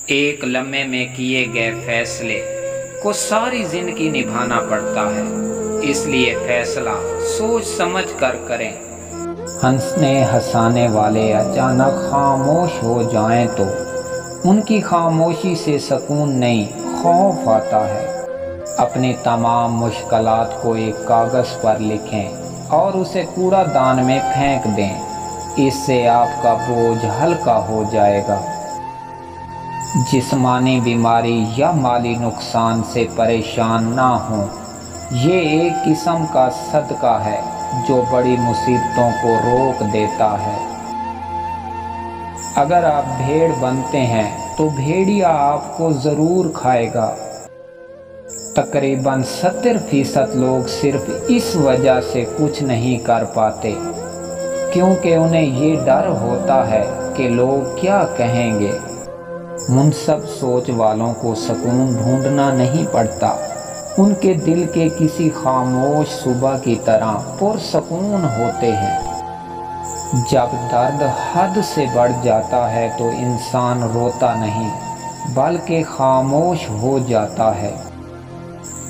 ایک لمحے میں کیے گئے فیصلے کو ساری زندگی نبھانا پڑتا ہے، اس لیے فیصلہ سوچ سمجھ کر کریں۔ ہنسنے ہنسانے والے اچانک خاموش ہو جائیں تو ان کی خاموشی سے سکون نہیں، خوف آتا ہے۔ اپنی تمام مشکلات کو ایک کاغذ پر لکھیں اور اسے کوڑا دان میں پھینک دیں، اس سے آپ کا بوجھ ہلکا ہو جائے گا۔ جسمانی بیماری یا مالی نقصان سے پریشان نہ ہوں، یہ ایک قسم کا صدقہ ہے جو بڑی مصیبتوں کو روک دیتا ہے۔ اگر آپ بھیڑ بنتے ہیں تو بھیڑیا آپ کو ضرور کھائے گا۔ تقریباً 70% لوگ صرف اس وجہ سے کچھ نہیں کر پاتے کیونکہ انہیں یہ ڈر ہوتا ہے کہ لوگ کیا کہیں گے۔ منصف سوچ والوں کو سکون ڈھونڈنا نہیں پڑتا، ان کے دل کے کسی خاموش صبح کی طرح پرسکون ہوتے ہیں۔ جب درد حد سے بڑھ جاتا ہے تو انسان روتا نہیں بلکہ خاموش ہو جاتا ہے۔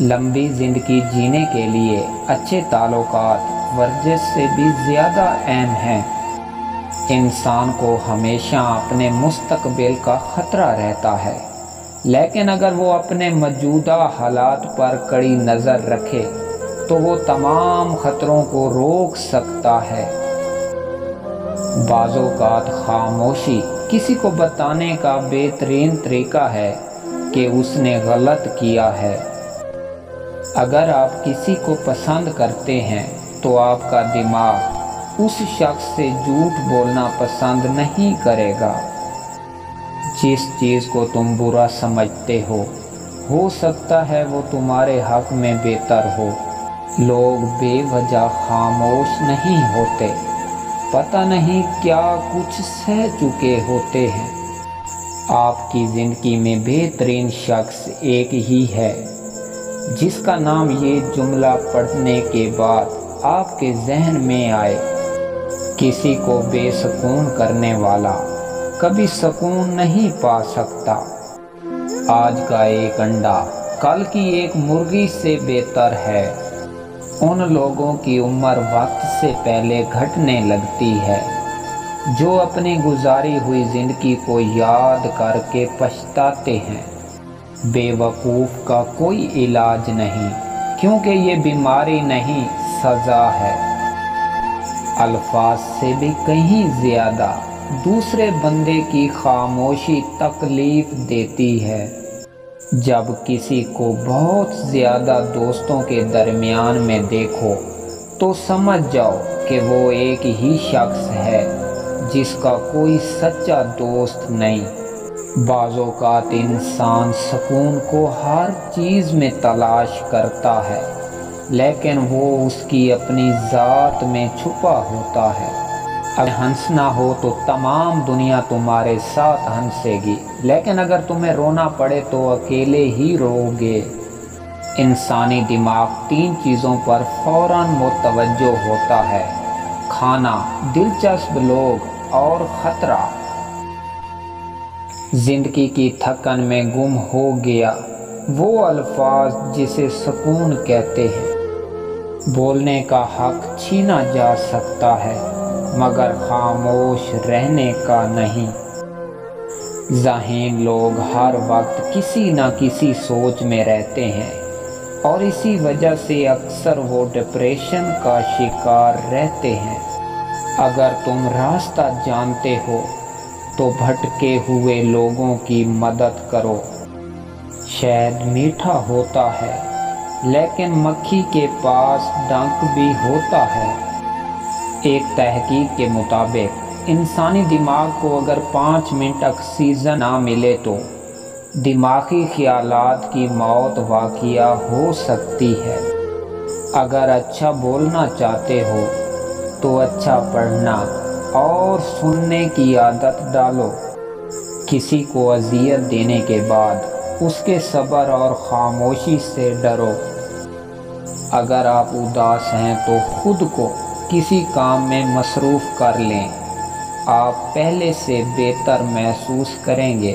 لمبی زندگی جینے کے لیے اچھے تعلقات ورزش سے بھی زیادہ اہم ہیں۔ انسان کو ہمیشہ اپنے مستقبل کا خطرہ رہتا ہے، لیکن اگر وہ اپنے موجودہ حالات پر کڑی نظر رکھے تو وہ تمام خطروں کو روک سکتا ہے۔ بعض اوقات خاموشی کسی کو بتانے کا بہترین طریقہ ہے کہ اس نے غلط کیا ہے۔ اگر آپ کسی کو پسند کرتے ہیں تو آپ کا دماغ اس شخص سے جھوٹ بولنا پسند نہیں کرے گا۔ جس چیز کو تم برا سمجھتے ہو سکتا ہے وہ تمہارے حق میں بہتر ہو۔ لوگ بے وجہ خاموش نہیں ہوتے، پتہ نہیں کیا کچھ سہ چکے ہوتے ہیں۔ آپ کی زندگی میں بہترین شخص ایک ہی ہے جس کا نام یہ جملہ پڑھنے کے بعد آپ کے ذہن میں آئے: کسی کو بے سکون کرنے والا کبھی سکون نہیں پا سکتا۔ آج کا ایک انڈا کل کی ایک مرغی سے بہتر ہے۔ ان لوگوں کی عمر وقت سے پہلے گھٹنے لگتی ہے جو اپنی گزاری ہوئی زندگی کو یاد کر کے پچھتاتے ہیں۔ بے وقوف کا کوئی علاج نہیں کیونکہ یہ بیماری نہیں، سزا ہے۔ الفاظ سے بھی کہیں زیادہ دوسرے بندے کی خاموشی تکلیف دیتی ہے۔ جب کسی کو بہت زیادہ دوستوں کے درمیان میں دیکھو تو سمجھ جاؤ کہ وہ ایک ہی شخص ہے جس کا کوئی سچا دوست نہیں۔ بعض اوقات انسان سکون کو ہر چیز میں تلاش کرتا ہے لیکن وہ اس کی اپنی ذات میں چھپا ہوتا ہے۔ اگر ہنسنا ہو تو تمام دنیا تمہارے ساتھ ہنسے گی، لیکن اگر تمہیں رونا پڑے تو اکیلے ہی رو گے۔ انسانی دماغ 3 چیزوں پر فوراً متوجہ ہوتا ہے: کھانا، دلچسپ لوگ اور خطرہ۔ زندگی کی تھکن میں گم ہو گیا وہ الفاظ جسے سکون کہتے ہیں۔ بولنے کا حق چھینا جا سکتا ہے مگر خاموش رہنے کا نہیں۔ ذہین لوگ ہر وقت کسی نہ کسی سوچ میں رہتے ہیں اور اسی وجہ سے اکثر وہ ڈپریشن کا شکار رہتے ہیں۔ اگر تم راستہ جانتے ہو تو بھٹکے ہوئے لوگوں کی مدد کرو۔ شہد میٹھا ہوتا ہے لیکن مکھی کے پاس ڈنک بھی ہوتا ہے۔ ایک تحقیق کے مطابق انسانی دماغ کو اگر 5 منٹ آکسیجن نہ ملے تو دماغی خیالات کی موت واقع ہو سکتی ہے۔ اگر اچھا بولنا چاہتے ہو تو اچھا پڑھنا اور سننے کی عادت ڈالو۔ کسی کو اذیت دینے کے بعد اس کے صبر اور خاموشی سے ڈرو۔ اگر آپ اداس ہیں تو خود کو کسی کام میں مصروف کر لیں، آپ پہلے سے بہتر محسوس کریں گے۔